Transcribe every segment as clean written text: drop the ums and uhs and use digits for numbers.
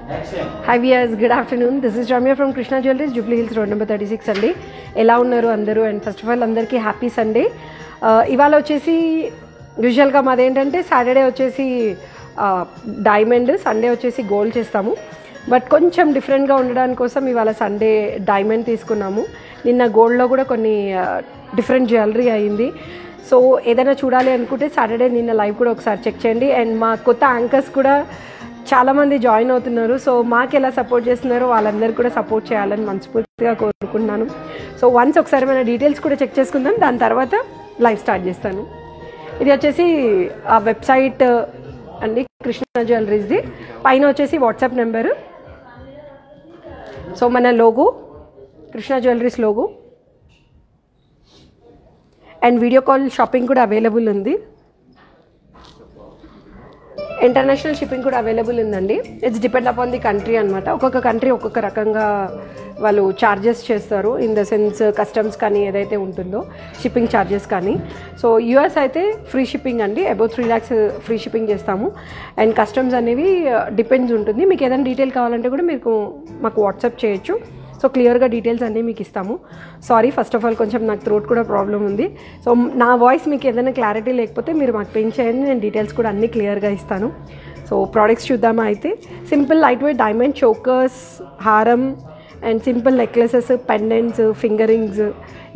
Hi viewers, good afternoon. This is Ramya from Krishna Jewelries, Jubilee Hills Road number 36 అండి. ఎలా ఉన్నారు అందరూ? And first of all అందరికీ happy Sunday. ఇవాళ వచ్చేసి యూజువల్గా మాది ఏంటంటే సాటర్డే వచ్చేసి డైమండ్, సండే వచ్చేసి గోల్డ్ చేస్తాము. బట్ కొంచెం డిఫరెంట్గా ఉండడానికి కోసం ఇవాళ సండే డైమండ్ తీసుకున్నాము. నిన్న గోల్డ్లో కూడా కొన్ని డిఫరెంట్ జ్యువెలరీ అయింది. సో ఏదైనా చూడాలి అనుకుంటే సాటర్డే నిన్న లైవ్ కూడా ఒకసారి చెక్ చేయండి. అండ్ మా కొత్త యాంకర్స్ కూడా చాలామంది జాయిన్ అవుతున్నారు. సో మాకు ఎలా సపోర్ట్ చేస్తున్నారో వాళ్ళందరూ కూడా సపోర్ట్ చేయాలని మనస్ఫూర్తిగా కోరుకుంటున్నాను. సో వన్స్ ఒకసారి మన డీటెయిల్స్ కూడా చెక్ చేసుకుందాం, దాని తర్వాత లైవ్ స్టార్ట్ చేస్తాను. ఇది వచ్చేసి ఆ వెబ్సైట్ అండి, కృష్ణ జ్యువెలరీస్ది. పైన వచ్చేసి వాట్సాప్ నెంబరు. సో మన logo, Krishna jewelleries logo. And video call shopping కూడా అవైలబుల్ ఉంది. ఇంటర్నేషనల్ షిప్పింగ్ కూడా అవైలబుల్ ఉందండి. It's depend upon the country అనమాట. ఒక్కొక్క కంట్రీ ఒక్కొక్క రకంగా వాళ్ళు ఛార్జెస్ చేస్తారు. ఇన్ ద సెన్స్ కస్టమ్స్ కానీ ఏదైతే ఉంటుందో షిప్పింగ్ ఛార్జెస్ కానీ. సో యూఎస్ అయితే ఫ్రీ షిప్పింగ్ అండి, అబౌవ్ 3 lakhs ఫ్రీ షిప్పింగ్ చేస్తాము. అండ్ కస్టమ్స్ అనేవి డిపెండ్స్ ఉంటుంది. మీకు ఏదైనా డీటెయిల్ కావాలంటే కూడా మీకు మాకు వాట్సాప్ చేయొచ్చు. సో క్లియర్గా డీటెయిల్స్ అన్నీ మీకు ఇస్తాము. సారీ, ఫస్ట్ ఆఫ్ ఆల్ కొంచెం నాకు థ్రోట్ కూడా ప్రాబ్లం ఉంది. సో నా వాయిస్ మీకు ఏదైనా క్లారిటీ లేకపోతే మీరు మాకు పింక్ చేయండి, నేను డీటెయిల్స్ కూడా అన్నీ క్లియర్గా ఇస్తాను. సో ప్రోడక్ట్స్ చూద్దామా అయితే. Simple light weight diamond chokers, హారం and simple necklaces, pendants, finger rings,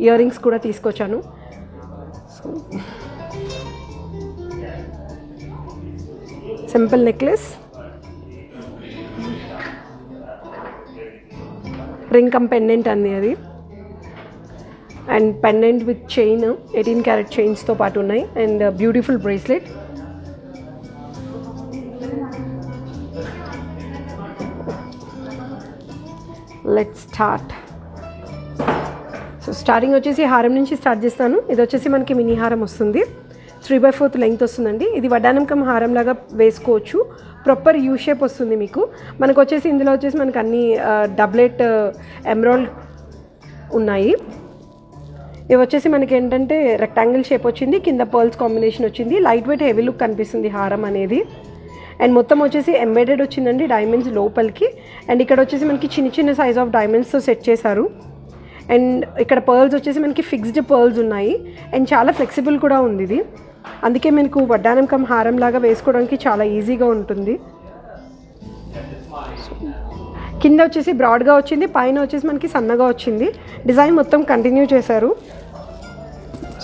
ear rings కూడా తీసుకొచ్చాను. So simple necklace, ring come pendant అంది అది. And pendant with chain, 18 carat చైన్స్తో పాటు ఉన్నాయి. And beautiful bracelet. Let's start. So starting వచ్చేసి హారం నుంచి స్టార్ట్ చేస్తాను. ఇది వచ్చేసి మనకి మినీ హారం వస్తుంది, 3/4 లెంగ్త్ వస్తుందండి. ఇది వడ్డానం కమ్ హారం లాగా వేసుకోవచ్చు. ప్రాపర్ యూ షేప్ వస్తుంది మీకు. మనకు వచ్చేసి ఇందులో వచ్చేసి మనకు అన్ని డబ్లెట్ ఎమరాల్డ్ ఉన్నాయి. ఇవి వచ్చేసి మనకి ఏంటంటే రెక్టాంగిల్ షేప్ వచ్చింది, కింద పర్ల్స్ కాంబినేషన్ వచ్చింది. లైట్ వెయిట్ హెవీ లుక్ కనిపిస్తుంది హారం అనేది. అండ్ మొత్తం వచ్చేసి ఎంబెడెడ్ వచ్చిందండి డైమండ్స్ లోపలికి. అండ్ ఇక్కడ వచ్చేసి మనకి చిన్న చిన్న సైజ్ ఆఫ్ డైమండ్స్తో సెట్ చేశారు. అండ్ ఇక్కడ పర్ల్స్ వచ్చేసి మనకి ఫిక్స్డ్ పర్ల్స్ ఉన్నాయి. అండ్ చాలా ఫ్లెక్సిబుల్ కూడా ఉంది ఇది, అందుకే మీకు వడ్డానం కమ్ హారం లాగా వేసుకోవడానికి చాలా ఈజీగా ఉంటుంది. కింద వచ్చేసి బ్రాడ్గా వచ్చింది, పైన వచ్చేసి మనకి సన్నగా వచ్చింది. డిజైన్ మొత్తం కంటిన్యూ చేశారు.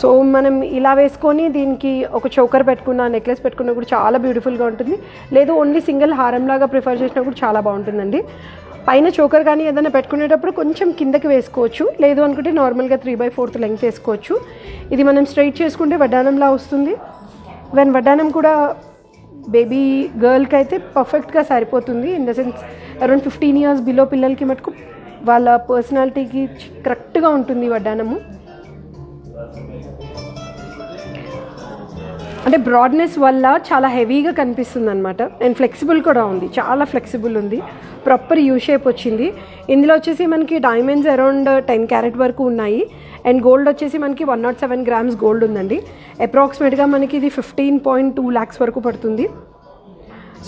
సో మనం ఇలా వేసుకొని దీనికి ఒక చోకర్ పెట్టుకున్న, నెక్లెస్ పెట్టుకున్నా కూడా చాలా బ్యూటిఫుల్గా ఉంటుంది. లేదు ఓన్లీ సింగిల్ హారంలాగా ప్రిఫర్ చేసినా కూడా చాలా బాగుంటుందండి. పైన చోకర్ కానీ ఏదైనా పెట్టుకునేటప్పుడు కొంచెం కిందకి వేసుకోవచ్చు, లేదు అనుకుంటే నార్మల్గా 3/4 లెంగ్త్ వేసుకోవచ్చు. ఇది మనం స్ట్రైట్ చేసుకుంటే వడ్డానంలా వస్తుంది. ఈవెన్ వడ్డానం కూడా బేబీ గర్ల్కి అయితే పర్ఫెక్ట్గా సరిపోతుంది. In the sense around 15 years below పిల్లలకి మటుకు వాళ్ళ పర్సనాలిటీకి కరెక్ట్గా ఉంటుంది వడ్డానము. అంటే బ్రాడ్నెస్ వల్ల చాలా హెవీగా కనిపిస్తుంది అనమాట. అండ్ ఫ్లెక్సిబుల్ కూడా ఉంది, చాలా ఫ్లెక్సిబుల్ ఉంది. ప్రాపర్ యూ షేప్ వచ్చింది. ఇందులో వచ్చేసి మనకి డైమండ్స్ అరౌండ్ 10 carat వరకు ఉన్నాయి. అండ్ గోల్డ్ వచ్చేసి మనకి 107 grams గోల్డ్ ఉందండి. అప్రాక్సిమేట్గా మనకి ఇది 15.2 lakhs వరకు పడుతుంది.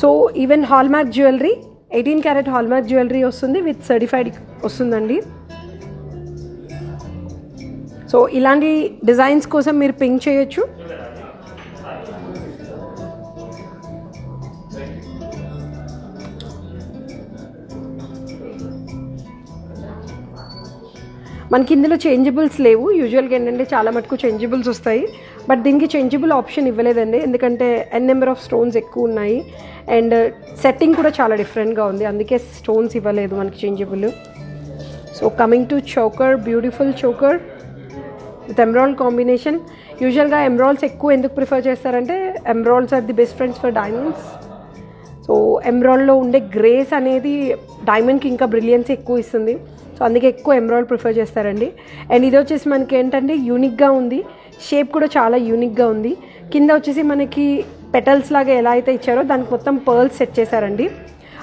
So even hallmark jewellery, 18 carat hallmark jewellery వస్తుంది, విత్ సర్టిఫైడ్ వస్తుందండి. సో ఇలాంటి డిజైన్స్ కోసం మీరు పింక్ చేయొచ్చు. మనకి ఇందులో చేంజబుల్స్ లేవు. యూజువల్గా ఏంటంటే చాలా మటుకు చేంజబుల్స్ వస్తాయి, బట్ దీనికి చేంజబుల్ ఆప్షన్ ఇవ్వలేదండి. ఎందుకంటే నెంబర్ ఆఫ్ స్టోన్స్ ఎక్కువ ఉన్నాయి. అండ్ సెట్టింగ్ కూడా చాలా డిఫరెంట్గా ఉంది, అందుకే స్టోన్స్ ఇవ్వలేదు మనకి changeable. So coming to choker, beautiful choker with emerald combination. యూజువల్గా ఎమరాల్డ్స్ ఎక్కువ ఎందుకు ప్రిఫర్ చేస్తారంటే emeralds are the best friends for diamonds. So ఎమరాల్డ్లో ఉండే గ్రేస్ అనేది డైమండ్కి ఇంకా బ్రిలియన్స్ ఎక్కువ ఇస్తుంది. సో అందుకే ఎక్కువ ఎమరాల్డ్ ప్రిఫర్ చేస్తారండి. అండ్ ఇది వచ్చేసి మనకి ఏంటంటే యూనిక్గా ఉంది, షేప్ కూడా చాలా యూనిక్గా ఉంది. కింద వచ్చేసి మనకి పెటల్స్ లాగా ఎలా అయితే ఇచ్చారో దానికి మొత్తం పర్ల్స్ సెట్ చేశారండి.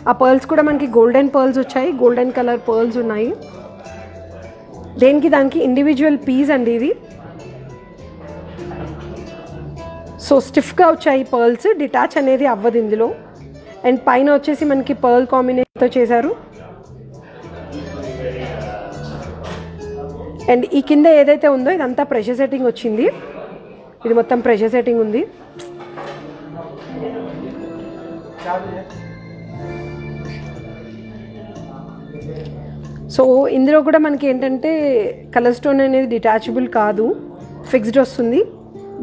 ఆ పర్ల్స్ కూడా మనకి గోల్డెన్ పర్ల్స్ వచ్చాయి, గోల్డెన్ కలర్ పర్ల్స్ ఉన్నాయి. దానికి ఇండివిజువల్ పీస్ అండి ఇది. సో స్టిఫ్గా వచ్చాయి పర్ల్స్, డిటాచ్ అనేది అవ్వదు ఇందులో. అండ్ పైన వచ్చేసి మనకి పర్ల్ కాంబినేషన్తో చేశారు. అండ్ ఈ కింద ఏదైతే ఉందో ఇదంతా ప్రెషర్ సెట్టింగ్ వచ్చింది. ఇది మొత్తం ప్రెషర్ సెట్టింగ్ ఉంది. సో ఇందులో కూడా మనకి ఏంటంటే కలర్ స్టోన్ అనేది డిటాచబుల్ కాదు, ఫిక్స్డ్ వస్తుంది.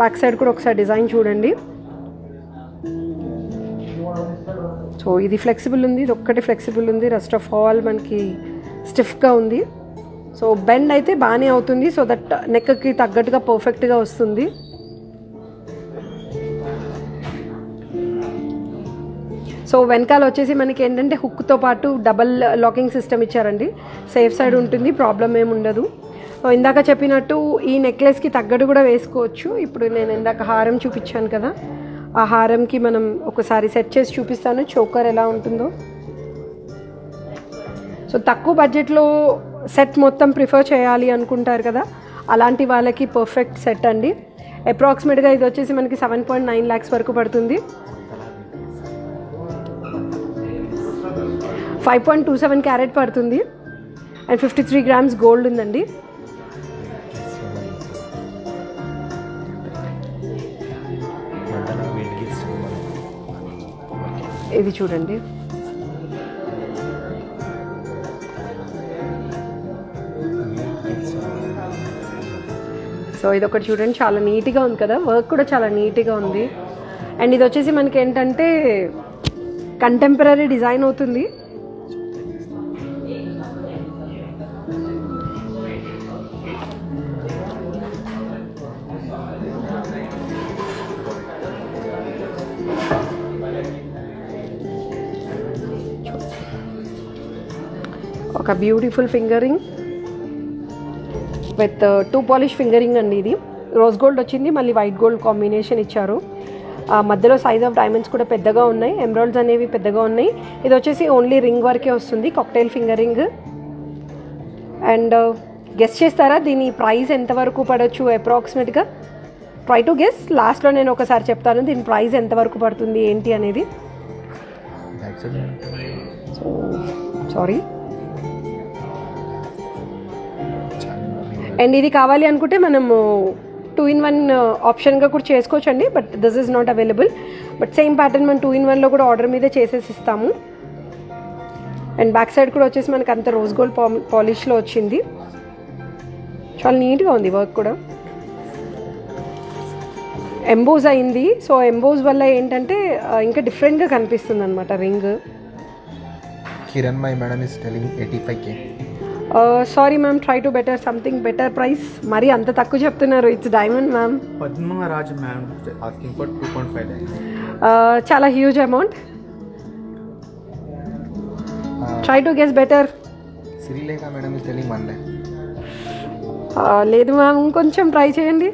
బ్యాక్ సైడ్ కూడా ఒకసారి డిజైన్ చూడండి. సో ఇది ఫ్లెక్సిబుల్ ఉంది, ఇది ఒక్కటి ఫ్లెక్సిబుల్ ఉంది. రెస్ట్ ఆఫ్ ఆల్ మనకి స్టిఫ్గా ఉంది. సో బెండ్ అయితే బాగానే అవుతుంది, సో దట్ నెక్కి తగ్గట్టుగా పర్ఫెక్ట్గా వస్తుంది. సో వెనకాల వచ్చేసి మనకి ఏంటంటే హుక్తో పాటు డబల్ లాకింగ్ సిస్టమ్ ఇచ్చారండి. సేఫ్ సైడ్ ఉంటుంది, ప్రాబ్లం ఏమి ఉండదు. ఇందాక చెప్పినట్టు ఈ నెక్లెస్కి తగ్గట్టు కూడా వేసుకోవచ్చు. ఇప్పుడు నేను ఇందాక హారం చూపించాను కదా, ఆ హారంకి మనం ఒకసారి సెట్ చేసి చూపిస్తాను చోకర్ ఎలా ఉంటుందో. సో తక్కువ బడ్జెట్లో సెట్ మొత్తం ప్రిఫర్ చేయాలి అనుకుంటారు కదా, అలాంటి వాళ్ళకి పర్ఫెక్ట్ సెట్ అండి. అప్రాక్సిమేట్గా ఇది వచ్చేసి మనకి 7.9 lakhs వరకు పడుతుంది. 5.27 క్యారెట్ పడుతుంది. అండ్ 53 grams గోల్డ్ ఉందండి. ఇది చూడండి, సో ఇది ఒకటి చూడండి, చాలా నీట్గా ఉంది కదా, వర్క్ కూడా చాలా నీట్గా ఉంది. అండ్ ఇది వచ్చేసి మనకి ఏంటంటే కంటెంపరీ డిజైన్ అవుతుంది. ఒక beautiful fingering with 2 polish fingering అండి. ఇది రోజ్ గోల్డ్ వచ్చింది, మళ్ళీ వైట్ గోల్డ్ కాంబినేషన్ ఇచ్చారు. మధ్యలో సైజ్ ఆఫ్ డైమండ్స్ కూడా పెద్దగా ఉన్నాయి, ఎమరాల్డ్స్ అనేవి పెద్దగా ఉన్నాయి. ఇది వచ్చేసి ఓన్లీ రింగ్ వరకే వస్తుంది, కాక్టైల్ ఫింగరింగ్. అండ్ గెస్ చేస్తారా దీని ప్రైస్ ఎంతవరకు పడవచ్చు అప్రాక్సిమేట్గా? Try to guess. లాస్ట్లో నేను ఒకసారి చెప్తాను దీని ప్రైస్ ఎంతవరకు పడుతుంది ఏంటి అనేది. So sorry. అండ్ ఇది కావాలి అనుకుంటే మనము 2-in-1 ఆప్షన్గా కూడా చేసుకోవచ్చండి, but this is not available. But same pattern మనం 2-in-1లో కూడా ఆర్డర్ మీదే చేసేసి ఇస్తాము. అండ్ బ్యాక్ సైడ్ కూడా వచ్చేసి మనకి అంత రోజ్ గోల్డ్ పాలిష్లో వచ్చింది. చాలా నీట్గా ఉంది వర్క్ కూడా. ఎంబోజ్ అయింది, సో ఎంబోజ్ వల్ల ఏంటంటే ఇంకా డిఫరెంట్గా కనిపిస్తుంది అనమాట ring. Kiran my madam is telling 85K. Sorry ma'am, try to better something better price. మరి అంత తక్కువ చెప్తున్నారు. It's diamond ma'am. Padmaraj ma'am asking for 2.5 lakhs. చాలా huge amount. Try to guess better. Srilekha madam is telling 1 lakh. లేదు ma'am, ఇంకొంచెం try చేయండి.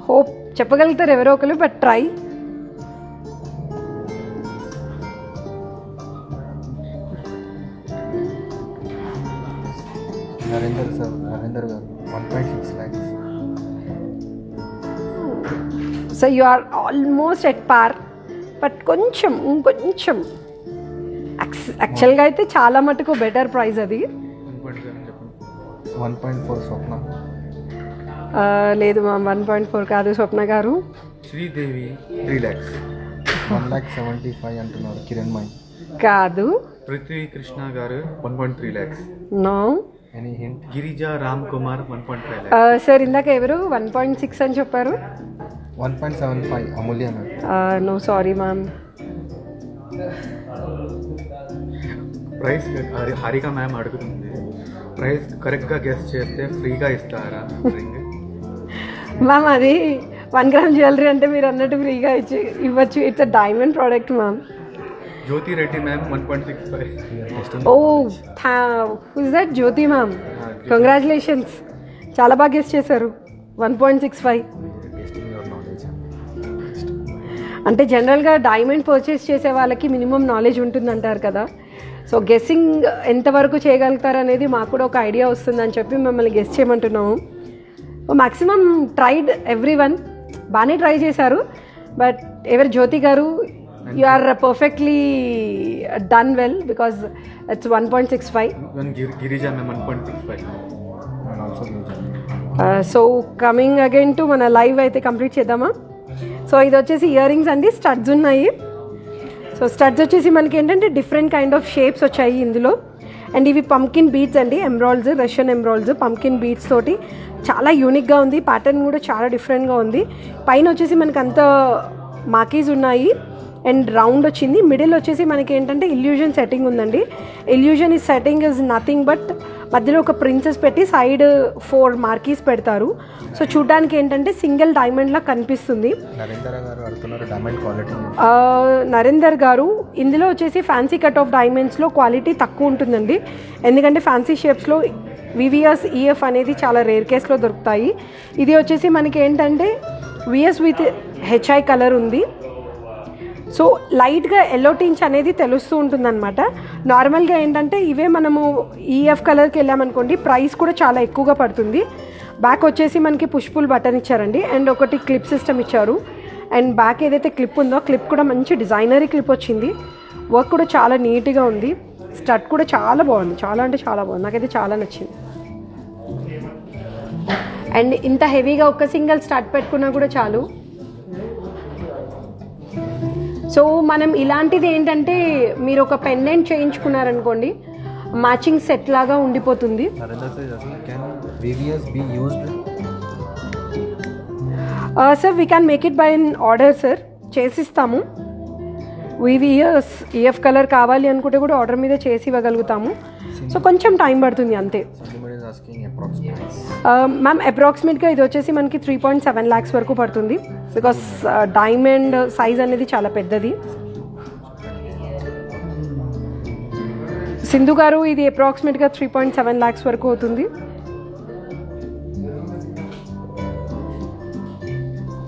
Hope చెప్పగలుగుతారు ఎవరో ఒకరు, బట్ ట్రై. నరేందర్ గారు 1.6 lakhs. So you are almost at par, but ఇంకొంచెం యాక్చువల్గా అయితే చాలా మటుకు బెటర్ ప్రైస్ అది. 1.4 స్వప్న. లేదు మ్యామ్, 1.4 కాదు స్వప్న గారు. శ్రీదేవి 3 lakhs. 1,75,000 అంటున్నారు కిరణ్ మై. కాదు. Prithvi Krishna garu 1.3 lakhs. No. Any hint? Girija Ram Kumar 1.5 lakhs. Sir ఇందాక ఎవరు 1.6 అని చెప్పారు? 1.75 Amulya ma'am. No sorry ma'am. Price Harika ma'am అడుగుతుంది, ప్రైస్ కరెక్ట్గా గెస్ చేస్తే ఫ్రీగా ఇస్తారా రింగ్? మ్యామ్ అది 1 gram జ్యువెలరీ అంటే మీరు అన్నట్టు ఫ్రీగా ఇవ్వచ్చు. It's a diamond product ma'am. Jyoti Reddy ma'am 1.65. Oh who is that? Jyoti ma'am, congratulations, చాలా బాగా గెస్ చేశారు. 1.65 అంటే జనరల్గా డైమండ్ పర్చేస్ చేసే వాళ్ళకి మినిమం నాలెడ్జ్ ఉంటుందంటారు కదా. సో గెస్సింగ్ ఎంతవరకు చేయగలుగుతారు అనేది మాకు కూడా ఒక ఐడియా వస్తుందని చెప్పి మిమ్మల్ని గెస్ చేయమంటున్నాము. మ్యాక్సిమం ట్రైడ్ ఎవ్రీ వన్, బాగానే ట్రై చేశారు. బట్ ఎవరు జ్యోతి గారు You are perfectly done well because it's 1.65. When Girija ma'am 1.65. And also Girija. So coming again to మన లైవ్ అయితే కంప్లీట్ చేద్దామా. సో ఇది వచ్చేసి ఇయర్ రింగ్స్ అండి, స్టడ్స్ ఉన్నాయి. సో స్టడ్స్ వచ్చేసి మనకి ఏంటంటే డిఫరెంట్ కైండ్ ఆఫ్ షేప్స్ వచ్చాయి ఇందులో. అండ్ ఇవి పంకిన్ బీడ్స్ అండి, ఎమ్రాల్డ్స్, రష్యన్ ఎమ్రాల్డ్స్ పంకిన్ బీడ్స్ తోటి చాలా యూనిక్గా ఉంది. ప్యాటర్న్ కూడా చాలా డిఫరెంట్గా ఉంది. పైన వచ్చేసి మనకి అంత మార్కీస్ ఉన్నాయి అండ్ రౌండ్ వచ్చింది. మిడిల్ వచ్చేసి మనకి ఏంటంటే ఇల్యూజన్ సెట్టింగ్ ఉందండి. ఇల్యూజన్ ఈ సెట్టింగ్ ఇస్ నథింగ్ బట్ మధ్యలో ఒక ప్రిన్సెస్ పెట్టి సైడ్ 4 మార్కీస్ పెడతారు. సో చూడడానికి ఏంటంటే సింగిల్ డైమండ్ లా కనిపిస్తుంది. నరేందర్ గారు ఇందులో వచ్చేసి ఫ్యాన్సీ కట్ ఆఫ్ డైమండ్స్లో క్వాలిటీ తక్కువ ఉంటుందండి. ఎందుకంటే ఫ్యాన్సీ షేప్స్లో వివిఎస్ ఈఎఫ్ అనేది చాలా రేర్ కేస్లో దొరుకుతాయి. ఇది వచ్చేసి మనకి ఏంటంటే విఎస్ విత్ హెచ్ఐ కలర్ ఉంది. సో లైట్గా ఎల్లో టించ్ అనేది తెలుస్తూ ఉంటుందన్నమాట. నార్మల్గా ఏంటంటే ఇవే మనము ఈఎఫ్ కలర్కి వెళ్ళామనుకోండి ప్రైస్ కూడా చాలా ఎక్కువగా పడుతుంది. బ్యాక్ వచ్చేసి మనకి పుష్ పుల్ బటన్ ఇచ్చారండి అండ్ ఒకటి క్లిప్ సిస్టమ్ ఇచ్చారు. అండ్ బ్యాక్ ఏదైతే క్లిప్ ఉందో క్లిప్ కూడా మంచి డిజైనరీ క్లిప్ వచ్చింది. వర్క్ కూడా చాలా నీట్గా ఉంది. స్టడ్ కూడా చాలా బాగుంది, చాలా అంటే చాలా బాగుంది, నాకైతే చాలా నచ్చింది. అండ్ ఇంత హెవీగా ఒక సింగిల్ స్టడ్ పెట్టుకున్నా కూడా చాలు. సో మనం ఇలాంటిది ఏంటంటే మీరు ఒక పెండెంట్ చేయించుకున్నారనుకోండి మ్యాచింగ్ సెట్ లాగా ఉండిపోతుంది. Sir we can make it by an order sir, చేసిస్తాము. వివిఎస్ ఈఎఫ్ కలర్ కావాలి అనుకుంటే కూడా ఆర్డర్ మీద చేసి ఇవ్వగలుగుతాము. సో కొంచెం టైం పడుతుంది అంతే. మ్యామ్ అప్రాక్సిమేట్గా ఇది వచ్చేసి మనకి 3.7 lakhs వరకు పడుతుంది బికాస్ డైమండ్ సైజ్ అనేది చాలా పెద్దది. సింధు గారు ఇది అప్రాక్సిమేట్గా 3.7 lakhs వరకు అవుతుంది.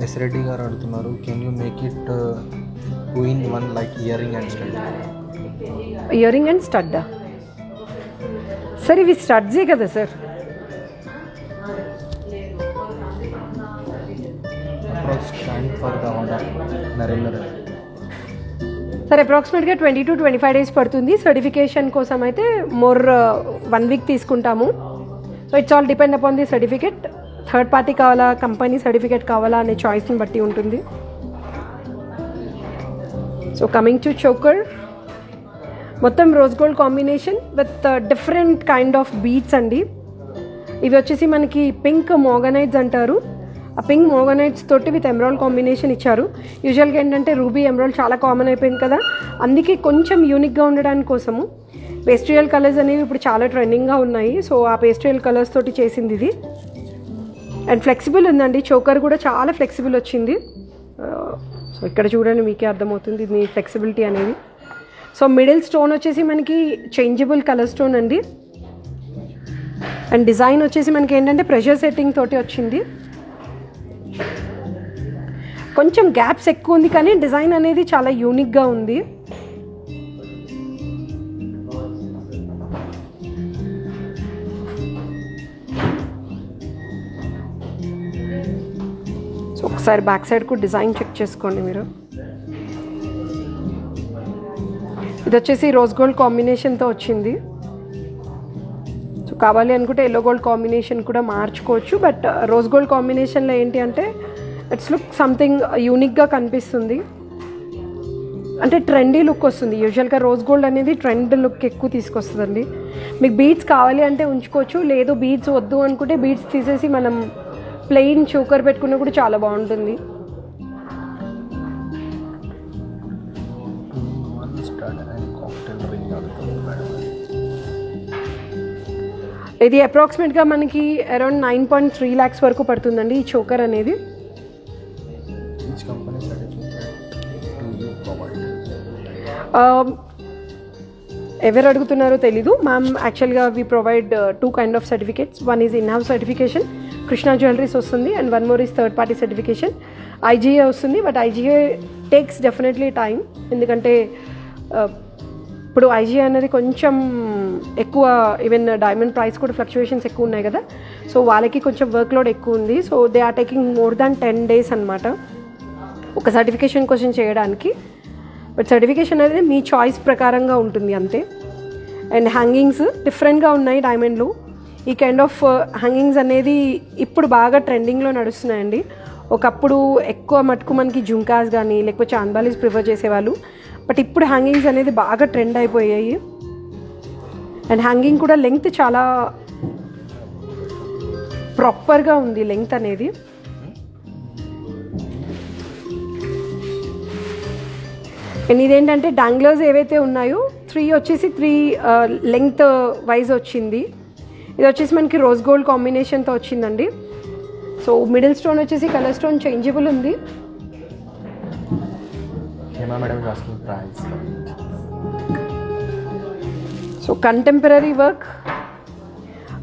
ఎస్ రెడ్డి గారు అడుగుతున్నారు, can you make it 2-in-1 like earring and stud? Earring and stud sir, ఇవి స్టడ్సే కదా సార్? సార్ అప్రాక్సిమేట్గా 20 to 25 days పడుతుంది. సర్టిఫికేషన్ కోసం అయితే మోర్ 1 week తీసుకుంటాము. So it's all depend upon the certificate. Third party కావాలా, కంపెనీ సర్టిఫికేట్ కావాలా అనే చాయిస్ని బట్టి ఉంటుంది. సో కమింగ్ టు చోకర్, మొత్తం rose gold combination with different kind of beads అండి. ఇవి వచ్చేసి మనకి పింక్ మోగనైట్స్ అంటారు. ఆ పింక్ మోగనైట్స్ తోటి విత్ ఎమరాల్డ్ కాంబినేషన్ ఇచ్చారు. యూజువల్గా ఏంటంటే రూబీ ఎమరాల్డ్ చాలా కామన్ అయిపోయింది కదా, అందుకే కొంచెం యూనిక్గా ఉండడానికి కోసము పేస్ట్రియల్ కలర్స్ అనేవి ఇప్పుడు చాలా ట్రెండింగ్గా ఉన్నాయి. సో ఆ పేస్ట్రియల్ కలర్స్ తోటి చేసింది ఇది. అండ్ ఫ్లెక్సిబుల్ ఉందండి, చోకర్ కూడా చాలా ఫ్లెక్సిబుల్ వచ్చింది. సో ఇక్కడ చూడండి మీకే అర్థమవుతుంది దీని ఫ్లెక్సిబిలిటీ అనేది. సో మిడిల్ స్టోన్ వచ్చేసి మనకి చేంజబుల్ కలర్ స్టోన్ అండి. అండ్ డిజైన్ వచ్చేసి మనకి ఏంటంటే ప్రెషర్ సెట్టింగ్ తోటి వచ్చింది. కొంచెం గ్యాప్స్ ఎక్కువ ఉంది కానీ డిజైన్ అనేది చాలా యూనిక్గా ఉంది. సో ఒకసారి బ్యాక్ సైడ్కు డిజైన్ చెక్ చేసుకోండి మీరు. ఇది వచ్చేసి రోజ్ గోల్డ్ కాంబినేషన్తో వచ్చింది. సో కావాలి అనుకుంటే ఎల్లో గోల్డ్ కాంబినేషన్ కూడా మార్చుకోవచ్చు. బట్ రోజ్ గోల్డ్ కాంబినేషన్లో ఏంటి అంటే ఇట్స్ లుక్ సంథింగ్ యూనిక్గా కనిపిస్తుంది, అంటే ట్రెండీ లుక్ వస్తుంది. యూజువల్గా రోజ్ గోల్డ్ అనేది ట్రెండ్ లుక్ ఎక్కువ తీసుకొస్తుందండి. మీకు బీడ్స్ కావాలి అంటే ఉంచుకోవచ్చు, లేదు బీడ్స్ వద్దు అనుకుంటే బీడ్స్ తీసేసి మనం ప్లెయిన్ చోకర్ పెట్టుకున్నా కూడా చాలా బాగుంటుంది. ఇది అప్రాక్సిమేట్గా మనకి అరౌండ్ 9.3 lakhs వరకు పడుతుందండి ఈ చోకర్ అనేది. ఎవరు అడుగుతున్నారో తెలీదు మ్యామ్. యాక్చువల్గా we provide 2 kinds of certificates. One is in house certification, Krishna jewelleries వస్తుంది, and one more is third party certification, IGA వస్తుంది. But IGA takes definitely time, ఎందుకంటే ఇప్పుడు ఐజీఏ అనేది కొంచెం ఎక్కువ, ఈవెన్ డైమండ్ ప్రైస్ కూడా ఫ్లక్చువేషన్స్ ఎక్కువ ఉన్నాయి కదా, సో వాళ్ళకి కొంచెం వర్క్ లోడ్ ఎక్కువ ఉంది. So they are taking more than 10 days అనమాట ఒక సర్టిఫికేషన్ క్వశ్చన్ చేయడానికి. బట్ సర్టిఫికేషన్ అనేది మీ చాయిస్ ప్రకారంగా ఉంటుంది అంతే. అండ్ హ్యాంగింగ్స్ డిఫరెంట్గా ఉన్నాయి డైమండ్లు. ఈ కైండ్ ఆఫ్ హ్యాంగింగ్స్ అనేది ఇప్పుడు బాగా ట్రెండింగ్లో నడుస్తున్నాయండి. ఒకప్పుడు ఎక్కువ మటుకు మనకి జుంకాస్ కానీ లేకపోతే చాంద్బాలీస్ ప్రిఫర్ చేసేవాళ్ళు, బట్ ఇప్పుడు హ్యాంగింగ్స్ అనేది బాగా ట్రెండ్ అయిపోయాయి. అండ్ హ్యాంగింగ్ కూడా లెంగ్త్ చాలా ప్రాపర్గా ఉంది లెంగ్త్ అనేది. అండ్ ఇదేంటంటే డాంగ్లర్స్ ఏవైతే ఉన్నాయో 3 వచ్చేసి 3 లెంగ్త్ వైజ్ వచ్చింది. ఇది వచ్చేసి మనకి రోజ్ గోల్డ్ కాంబినేషన్తో వచ్చిందండి. సో మిడిల్ స్టోన్ వచ్చేసి కలర్ స్టోన్ చేంజబుల్ ఉంది. సో కంటెంపరీ వర్క్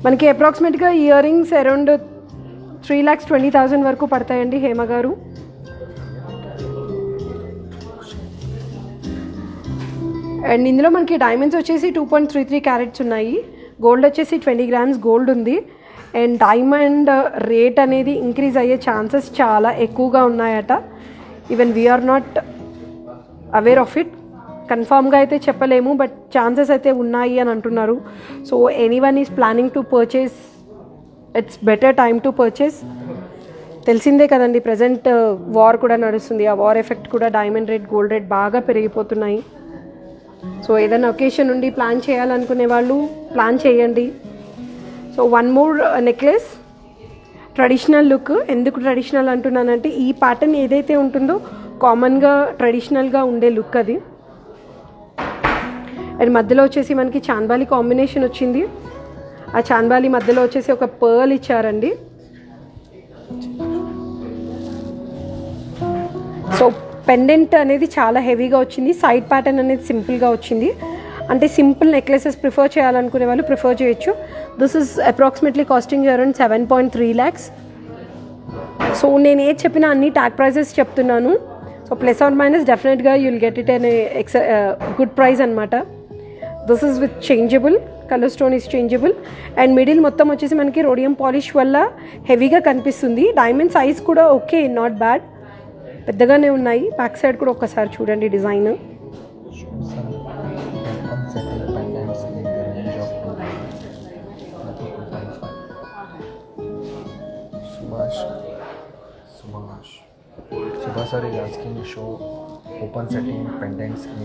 మనకి అప్రాక్సిమేట్గా ఇయర్ రింగ్స్ అరౌండ్ 3,20,000 వరకు పడతాయండి హేమ గారు. అండ్ ఇందులో మనకి డైమండ్స్ వచ్చేసి 2.33 క్యారెట్స్ ఉన్నాయి. గోల్డ్ వచ్చేసి 20 grams గోల్డ్ ఉంది. అండ్ డైమండ్ రేట్ అనేది ఇంక్రీజ్ అయ్యే ఛాన్సెస్ చాలా ఎక్కువగా ఉన్నాయట. Even we are not aware of it. కన్ఫామ్గా అయితే చెప్పలేము, బట్ ఛాన్సెస్ అయితే ఉన్నాయి అని అంటున్నారు. So anyone is planning to purchase, it's better time to purchase. తెలిసిందే కదండి, ప్రజెంట్ వార్ కూడా నడుస్తుంది. ఆ వార్ ఎఫెక్ట్ కూడా డైమండ్ రేట్, గోల్డ్ రేట్ బాగా పెరిగిపోతున్నాయి. సో ఏదైనా ఒకేషన్ నుండి ప్లాన్ చేయాలనుకునే వాళ్ళు ప్లాన్ చేయండి. So one more necklace, traditional look. ఎందుకు ట్రెడిషనల్ అంటున్నానంటే ఈ ప్యాటర్న్ ఏదైతే ఉంటుందో కామన్గా ట్రెడిషనల్గా ఉండే లుక్ అది. అండ్ మధ్యలో వచ్చేసి మనకి చాంద్బాలి కాంబినేషన్ వచ్చింది. ఆ చాంద్బాలి మధ్యలో వచ్చేసి ఒక పర్ల్ ఇచ్చారండి. సో పెండెంట్ అనేది చాలా హెవీగా వచ్చింది. సైడ్ ప్యాటర్న్ అనేది సింపుల్గా వచ్చింది. అంటే సింపుల్ నెక్లెసెస్ ప్రిఫర్ చేయాలనుకునే వాళ్ళు ప్రిఫర్ చేయొచ్చు. This is approximately costing around 7.3 lakhs. So నేను ఏది చెప్పినా అన్ని ట్యాగ్ ప్రైజెస్ చెప్తున్నాను. సో ప్లస్ ఆర్ మైనస్ డెఫినెట్గా యూ విల్ గెట్ ఇట్ అనే గుడ్ ప్రైస్ అనమాట. This is with changeable, colour stone is changeable. And middle మొత్తం వచ్చేసి మనకి రోడియం పాలిష్ వల్ల హెవీగా కనిపిస్తుంది. డైమండ్ సైజ్ కూడా ఓకే, నాట్ బ్యాడ్, పెద్దగానే ఉన్నాయి. బ్యాక్ సైడ్ కూడా ఒక్కసారి చూడండి design. Subhash sir is asking to show open setting pendants in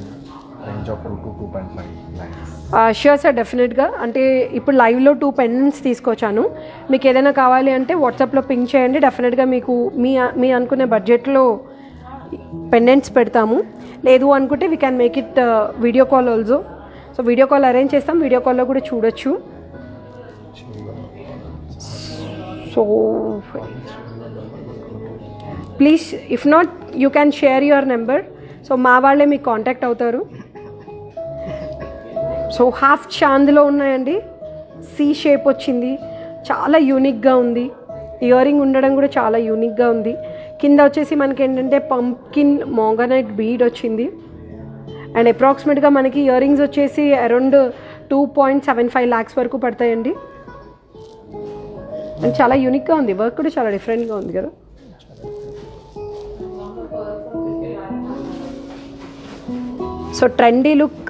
range of 2 to 2.5 lakhs. Sure sir, డెఫినెట్గా. అంటే ఇప్పుడు లైవ్లో 2 పెండెంట్స్ తీసుకొచ్చాను. మీకు ఏదైనా కావాలి అంటే వాట్సాప్లో పింక్ చేయండి. డెఫినెట్గా మీకు మీ అనుకునే బడ్జెట్లో పెండెంట్స్ పెడతాము. లేదు అనుకుంటే we can make it video call also. So video call arrange చేస్తాం, వీడియో కాల్లో కూడా చూడొచ్చు. So please if not you can share your number. So మా వాళ్ళే మీకు కాంటాక్ట్ అవుతారు. సో హాఫ్ చాంద్లో ఉన్నాయండి. సి షేప్ వచ్చింది, చాలా యూనిక్గా ఉంది. ఇయర్ రింగ్ ఉండడం కూడా చాలా యూనిక్గా ఉంది. కింద వచ్చేసి మనకి ఏంటంటే పంప్కిన్ మోంగనైట్ బీడ్ వచ్చింది. అండ్ అప్రాక్సిమేట్గా మనకి ఇయర్ రింగ్స్ వచ్చేసి అరౌండ్ 2.75 lakhs వరకు పడతాయండి. అండ్ చాలా యూనిక్గా ఉంది, వర్క్ కూడా చాలా డిఫరెంట్గా ఉంది కదా. సో ట్రెండీ లుక్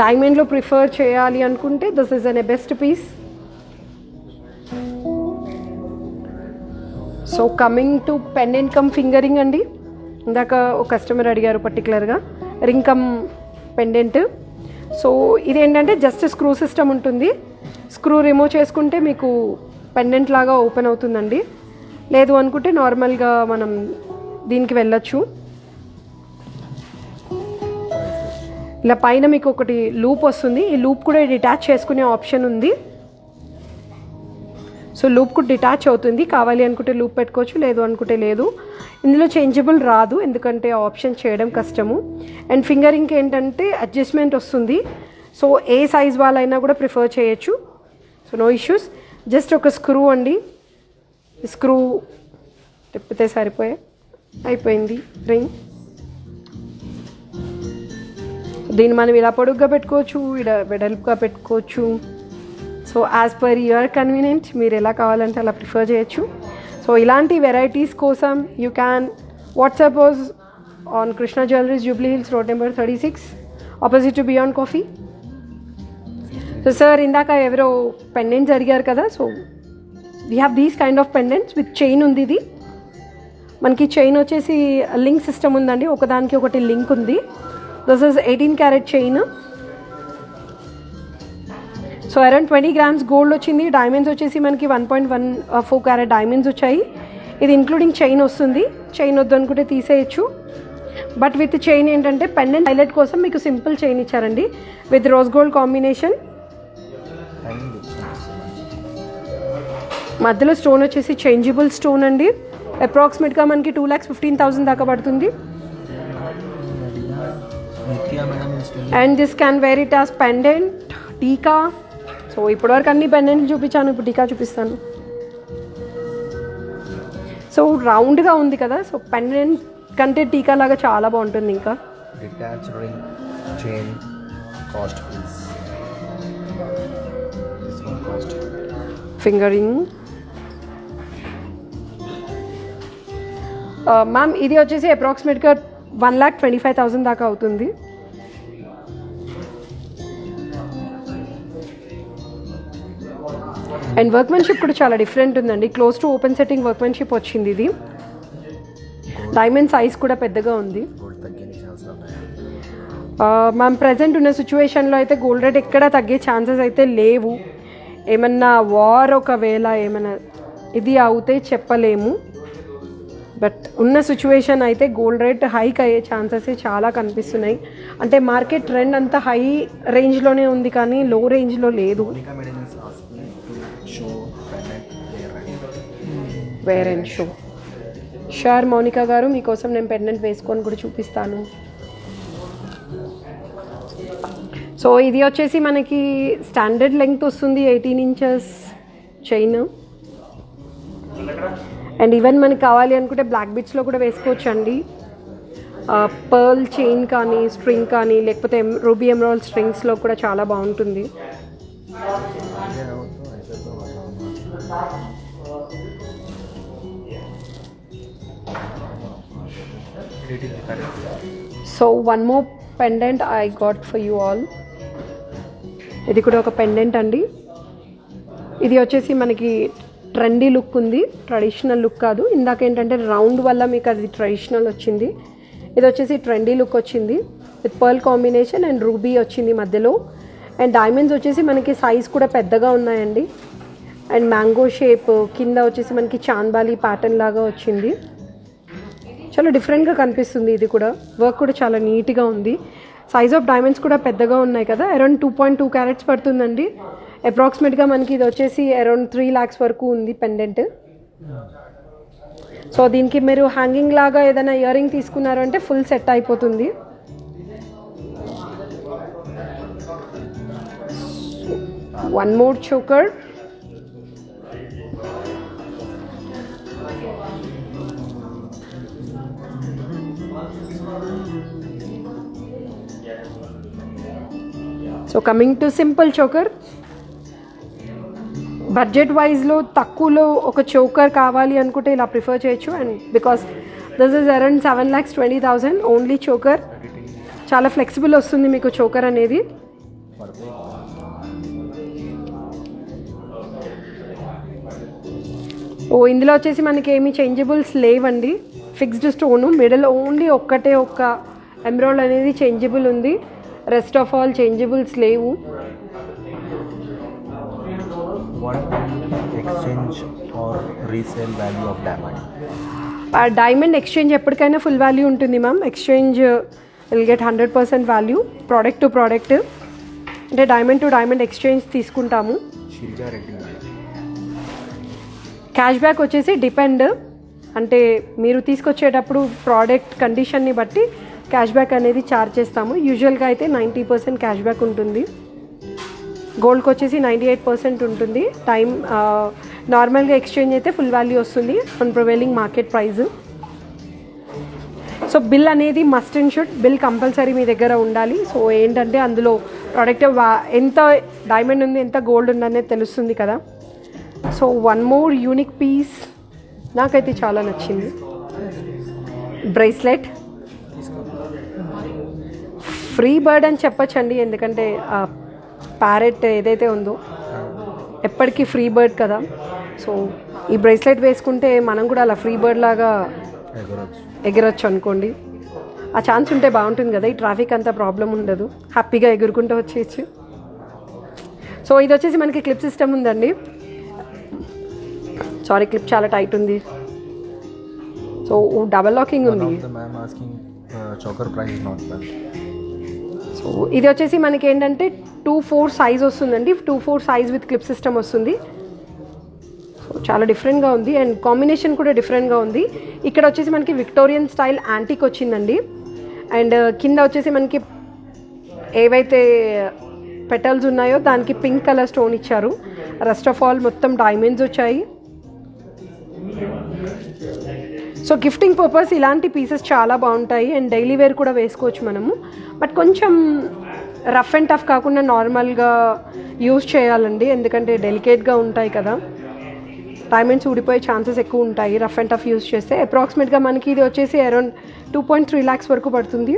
డైమండ్లో ప్రిఫర్ చేయాలి అనుకుంటే this is an a best piece. So coming to pendant cum finger ring అండి. ఇందాక ఒక కస్టమర్ అడిగారు పర్టికులర్గా రింగ్ కమ్ పెండెంట్. సో ఇదేంటంటే జస్ట్ స్క్రూ సిస్టమ్ ఉంటుంది. స్క్రూ రిమూవ్ చేసుకుంటే మీకు పెండెంట్ లాగా ఓపెన్ అవుతుందండి. లేదు అనుకుంటే నార్మల్గా మనం దీనికి వెళ్ళొచ్చు. ఇలా పైన మీకు ఒకటి లూప్ వస్తుంది. ఈ లూప్ కూడా డిటాచ్ చేసుకునే ఆప్షన్ ఉంది. సో లూప్ కూడా డిటాచ్ అవుతుంది. కావాలి అనుకుంటే లూప్ పెట్టుకోవచ్చు, లేదు అనుకుంటే లేదు. ఇందులో చేంజబుల్ రాదు, ఎందుకంటే ఆప్షన్ చేయడం కష్టము. అండ్ ఫింగరింగ్కి ఏంటంటే అడ్జస్ట్మెంట్ వస్తుంది. సో ఏ సైజ్ వాళ్ళైనా కూడా ప్రిఫర్ చేయొచ్చు. So no issues. జస్ట్ ఒక స్క్రూ అండి, స్క్రూ తిప్పితే అయిపోయింది రింగ్. దీన్ని మనం ఇలా పొడుగ్గా పెట్టుకోవచ్చు, ఇలా వెడల్పుగా పెట్టుకోవచ్చు. So as per your convenient మీరు ఎలా కావాలంటే అలా ప్రిఫర్ చేయొచ్చు. సో ఇలాంటి వెరైటీస్ కోసం you can WhatsApp on Krishna Jewelries, Jubilee Hills, road number 36, opposite to Beyond Coffee. So sir, ఇందాక ఎవరో పెండెంట్స్ అడిగారు కదా, so we have these kind of pendants with chain ఉంది. ఇది మనకి చైన్ వచ్చేసి లింక్ సిస్టమ్ ఉందండి, ఒకదానికి ఒకటి లింక్ ఉంది. This is 18 carrot chain. So around 20 grams gold వచ్చింది. డైమండ్స్ వచ్చేసి మనకి 1.14 క్యారెట్ డైమండ్స్ వచ్చాయి. ఇది ఇంక్లూడింగ్ చైన్ వస్తుంది. చైన్ వద్దు అనుకుంటే తీసేయచ్చు. బట్ విత్ చైన్ ఏంటంటే పెండెంట్ హైలైట్ కోసం మీకు సింపుల్ చైన్ ఇచ్చారండి విత్ రోజ్ గోల్డ్ కాంబినేషన్. మధ్యలో స్టోన్ వచ్చేసి చేంజబుల్ స్టోన్ అండి. అప్రాక్సిమేట్గా మనకి 2,15,000 దాకా పడుతుంది. And this can wear it as pendant, టీకా. సో ఇప్పటివరకు అన్ని పెండెంట్లు చూపించాను, ఇప్పుడు టీకా చూపిస్తాను. సో రౌండ్గా ఉంది కదా, సో పెండెంట్ కంటే టీకా లాగా చాలా బాగుంటుంది. ఇంకా detached ring chain cost please. This one cost fingering. Ma'am ఇది వచ్చేసి అప్రాక్సిమేట్గా 1,25,000 దాకా అవుతుంది. అండ్ వర్క్మెన్షిప్ కూడా చాలా డిఫరెంట్ ఉందండి. Close to open setting workmanship వచ్చింది. ఇది డైమండ్ సైజ్ కూడా పెద్దగా ఉంది. gold తగ్గని ఛాన్స్ ఉన్నాయి. మ్యామ్ ప్రజెంట్ ఉన్న సిచ్యువేషన్లో అయితే గోల్డ్ రేట్ ఎక్కడా తగ్గే ఛాన్సెస్ అయితే లేవు. ఏమన్నా వార్ ఒకవేళ ఏమైనా ఇది అవుతే చెప్పలేము. బట్ ఉన్న సిచ్యువేషన్ అయితే గోల్డ్ రేట్ హైక్ అయ్యే ఛాన్సెస్ చాలా కనిపిస్తున్నాయి. అంటే మార్కెట్ ట్రెండ్ అంతా హై రేంజ్లోనే ఉంది కానీ లో రేంజ్లో లేదు. Monica Madam is asking to show pendant wear and show. Sure Mounika గారు, మీకోసం నేను పెండెంట్ వేసుకొని కూడా చూపిస్తాను. సో ఇది వచ్చేసి మనకి స్టాండర్డ్ లెంగ్త్ వస్తుంది, 18 inches చైన్. అండ్ ఈవెన్ మనకి కావాలి అనుకుంటే బ్లాక్ బిట్స్లో కూడా వేసుకోవచ్చు అండి. పర్ల్ చైన్ కానీ స్ట్రింగ్ కానీ లేకపోతే రూబీ ఎమరాల్డ్ స్ట్రింగ్స్లో కూడా చాలా బాగుంటుంది. So one more pendant I got for you all. ఇది కూడా ఒక పెండెంట్ అండి. ఇది వచ్చేసి మనకి ట్రెండీ లుక్ ఉంది, ట్రెడిషనల్ లుక్ కాదు. ఇందాక ఏంటంటే రౌండ్ వల్ల మీకు అది ట్రెడిషనల్ వచ్చింది. ఇది వచ్చేసి ట్రెండీ లుక్ వచ్చింది with pearl combination and ruby వచ్చింది మధ్యలో. అండ్ డైమండ్స్ వచ్చేసి మనకి సైజ్ కూడా పెద్దగా ఉన్నాయండి. అండ్ మ్యాంగో షేప్ కింద వచ్చేసి మనకి చాంద్బాలి ప్యాటర్న్ లాగా వచ్చింది. చాలా డిఫరెంట్గా కనిపిస్తుంది. ఇది కూడా వర్క్ కూడా చాలా నీట్గా ఉంది. సైజ్ ఆఫ్ డైమండ్స్ కూడా పెద్దగా ఉన్నాయి కదా, అరౌండ్ 2.2 క్యారెట్స్ పడుతుందండి. అప్రాక్సిమేట్గా మనకి ఇది వచ్చేసి అరౌండ్ 3 lakhs వరకు ఉంది పెండెంట్. సో దీనికి మీరు హ్యాంగింగ్ లాగా ఏదైనా ఇయర్ రింగ్ తీసుకున్నారు అంటే ఫుల్ సెట్ అయిపోతుంది. One more choker. So coming to simple choker. Budget వైజ్లో తక్కువలో ఒక చోకర్ కావాలి అనుకుంటే ఇలా ప్రిఫర్ చేయొచ్చు. And because this is around 7,20,000 only choker. చాలా ఫ్లెక్సిబుల్ వస్తుంది మీకు చోకర్ అనేది. ఇందులో వచ్చేసి మనకి ఏమి చేంజబుల్స్ లేవండి. ఫిక్స్డ్ స్టోను, మిడిల్ ఓన్లీ ఒక్కటే ఒక్క ఎమరాల్డ్ అనేది చేంజబుల్ ఉంది. రెస్ట్ ఆఫ్ ఆల్ చేంజబుల్స్ లేవు. Exchange are resale value of diamond. Diamond exchange ఎప్పటికైనా ఫుల్ వాల్యూ ఉంటుంది ma'am. Exchange will get 100% value. Product to product అంటే డైమండ్ టు డైమండ్ ఎక్స్చేంజ్ తీసుకుంటాము. Cash back వచ్చేసి డిపెండ్, అంటే మీరు తీసుకొచ్చేటప్పుడు ప్రోడక్ట్ కండిషన్ని బట్టి క్యాష్ బ్యాక్ అనేది ఛార్జ్ చేస్తాము. యూజువల్గా అయితే 90% క్యాష్ బ్యాక్ ఉంటుంది. గోల్డ్కి వచ్చేసి 98% ఉంటుంది. నార్మల్గా ఎక్స్చేంజ్ అయితే ఫుల్ వాల్యూ వస్తుంది on prevailing market price. So bill అనేది must and should, bill compulsory మీ దగ్గర ఉండాలి. సో ఏంటంటే అందులో ప్రోడక్ట్ ఎంత డైమండ్ ఉంది ఎంత గోల్డ్ ఉంది అనేది తెలుస్తుంది కదా. So one more unique piece నాకైతే చాలా నచ్చింది. బ్రేస్లెట్. ఫ్రీ బర్డ్ అని చెప్పొచ్చండి, ఎందుకంటే ఆ ప్యారెట్ ఏదైతే ఉందో ఎప్పటికీ ఫ్రీ బర్డ్ కదా. సో ఈ బ్రేస్లెట్ వేసుకుంటే మనం కూడా అలా ఫ్రీ బర్డ్ లాగా ఎగరొచ్చు అనుకోండి. ఆ ఛాన్స్ ఉంటే బాగుంటుంది కదా, ఈ ట్రాఫిక్ అంతా ప్రాబ్లం ఉండదు, హ్యాపీగా ఎగురుకుంటూ వచ్చేయచ్చు. సో ఇది వచ్చేసి మనకి క్లిప్ సిస్టమ్ ఉందండి. సారీ, క్లిప్ చాలా టైట్ ఉంది. సో డబల్ లాకింగ్ ఉంది. సో ఇది వచ్చేసి మనకి ఏంటంటే 2/4 సైజ్ వస్తుందండి. 2/4 సైజ్ విత్ క్లిప్ సిస్టమ్ వస్తుంది. సో చాలా డిఫరెంట్గా ఉంది అండ్ కాంబినేషన్ కూడా డిఫరెంట్గా ఉంది. ఇక్కడ వచ్చేసి మనకి విక్టోరియన్ స్టైల్ యాంటిక్ వచ్చిందండి. అండ్ కింద వచ్చేసి మనకి ఏవైతే పెటల్స్ ఉన్నాయో దానికి పింక్ కలర్ స్టోన్ ఇచ్చారు. రెస్ట్ ఆఫ్ ఆల్ మొత్తం డైమండ్స్ వచ్చాయి. సో గిఫ్టింగ్ పర్పస్ ఇలాంటి పీసెస్ చాలా బాగుంటాయి అండ్ డైలీ వేర్ కూడా వేసుకోవచ్చు మనము. బట్ కొంచెం రఫ్ అండ్ టఫ్ కాకుండా నార్మల్గా యూజ్ చేయాలండి, ఎందుకంటే డెలికేట్గా ఉంటాయి కదా, డైమండ్స్ ఊడిపోయే ఛాన్సెస్ ఎక్కువ ఉంటాయి రఫ్ అండ్ టఫ్ యూజ్ చేస్తే. అప్రాక్సిమేట్గా మనకి ఇది వచ్చేసి అరౌండ్ 2.3 lakhs వరకు పడుతుంది.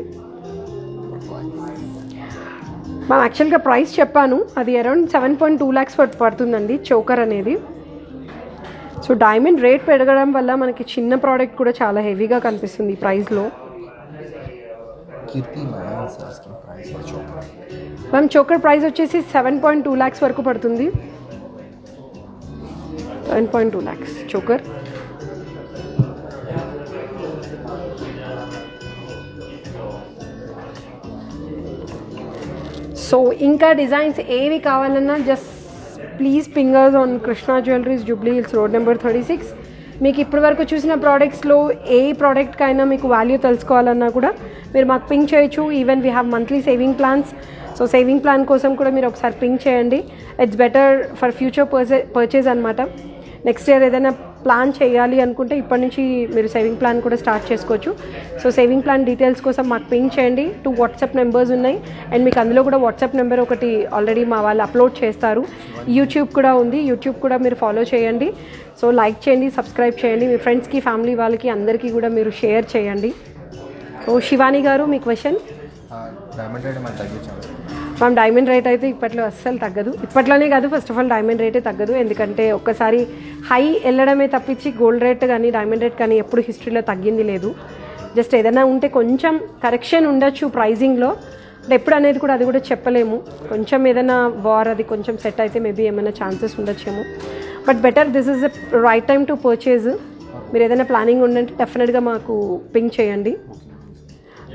మనం యాక్చువల్గా ప్రైస్ చెప్పాను, అది అరౌండ్ 7.2 lakhs పడుతుందండి చోకర్ అనేది. సో డైమండ్ రేట్ పెరగడం వల్ల మనకి చిన్న ప్రోడక్ట్ కూడా చాలా హెవీగా కనిపిస్తుంది ఈ ప్రైస్లో. మ్యామ్ చోకర్ ప్రైస్ వచ్చేసి 7.2 lakhs వరకు పడుతుంది. 7.2 lakhs చోకర్. సో ఇంకా డిజైన్స్ ఏవి కావాలన్నా just please ping us on Krishna jewelleries, Jubilee hills, road number 36. మీకు ఇప్పటి వరకు చూసిన ప్రోడక్ట్స్లో ఏ ప్రోడక్ట్కైనా మీకు వాల్యూ తెలుసుకోవాలన్నా కూడా మీరు మాకు పింక్ చేయొచ్చు. Even we have monthly saving plans. So saving plan కోసం కూడా మీరు ఒకసారి పింక్ చేయండి. It's better for future purchase అనమాట. నెక్స్ట్ ఇయర్ ఏదైనా ప్లాన్ చేయాలి అనుకుంటే ఇప్పటి నుంచి మీరు సేవింగ్ ప్లాన్ కూడా స్టార్ట్ చేసుకోవచ్చు. సో సేవింగ్ ప్లాన్ డీటెయిల్స్ కోసం మాకు పింక్ చేయండి. 2 వాట్సాప్ నెంబర్స్ ఉన్నాయి అండ్ మీకు అందులో కూడా వాట్సాప్ నెంబర్ ఒకటి ఆల్రెడీ మా వాళ్ళు అప్లోడ్ చేస్తారు. యూట్యూబ్ కూడా ఉంది, యూట్యూబ్ కూడా మీరు ఫాలో చేయండి. సో లైక్ చేయండి, సబ్స్క్రైబ్ చేయండి, మీ ఫ్రెండ్స్కి, ఫ్యామిలీ వాళ్ళకి అందరికీ కూడా మీరు షేర్ చేయండి. సో శివాని గారు మీ క్వశ్చన్. మ్యామ్ డైమండ్ రేట్ అయితే ఇప్పట్లో అస్సలు తగ్గదు. ఇప్పట్లోనే కాదు, ఫస్ట్ ఆఫ్ ఆల్ డైమండ్ రేటే తగ్గదు, ఎందుకంటే ఒక్కసారి హై వెళ్ళడమే తప్పించి గోల్డ్ రేట్ కానీ డైమండ్ రేట్ కానీ ఎప్పుడు హిస్టరీలో తగ్గింది లేదు. జస్ట్ ఏదైనా ఉంటే కొంచెం కరెక్షన్ ఉండొచ్చు ప్రైజింగ్లో, బట్ ఎప్పుడు అనేది కూడా అది కూడా చెప్పలేము. కొంచెం ఏదైనా వార్ అది కొంచెం సెట్ అయితే మేబీ ఏమైనా ఛాన్సెస్ ఉండొచ్చేమో. But better this is the right time to purchase. మీరు ఏదైనా ప్లానింగ్ ఉండంటే డెఫినెట్గా మాకు పింక్ చేయండి.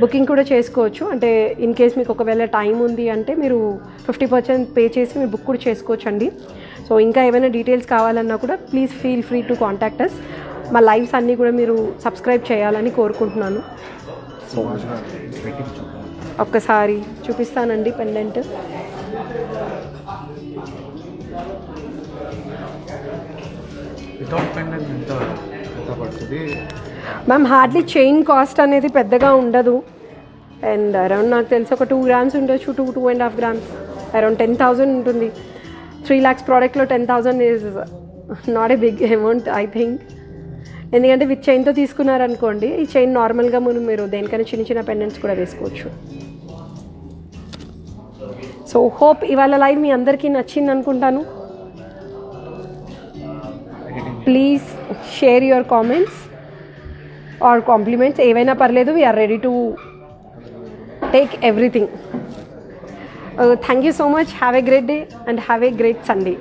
బుకింగ్ కూడా చేసుకోవచ్చు, అంటే ఇన్ కేస్ మీకు ఒకవేళ టైం ఉంది అంటే మీరు 50% పే చేసి మీరు బుక్ కూడా చేసుకోవచ్చు అండి. సో ఇంకా ఏమైనా డీటెయిల్స్ కావాలన్నా కూడా please feel free to contact us. మా లైవ్స్ అన్నీ కూడా మీరు సబ్స్క్రైబ్ చేయాలని కోరుకుంటున్నాను. సో ఒక్కసారి చూపిస్తానండి pendant. Ma'am hardly chain cost అనేది పెద్దగా ఉండదు అండ్ అరౌండ్ నాకు తెలిసి ఒక 2 grams ఉండొచ్చు, 2.5 grams, అరౌండ్ 10,000 ఉంటుంది. 3 lakhs ప్రోడక్ట్లో 10,000 is not a big amount I think. ఎందుకంటే విత్ చైన్తో తీసుకున్నారనుకోండి, ఈ చైన్ నార్మల్గా మీరు దేనికైనా చిన్న చిన్న పెండెంట్స్ కూడా వేసుకోవచ్చు. సో హోప్ ఇవాళ లైవ్ మీ అందరికీ నచ్చింది అనుకుంటాను. Please share your comments or compliments, ఏవైనా పర్లేదు. We are ready to take everything. Thank you so much. Have a great day and have a great Sunday.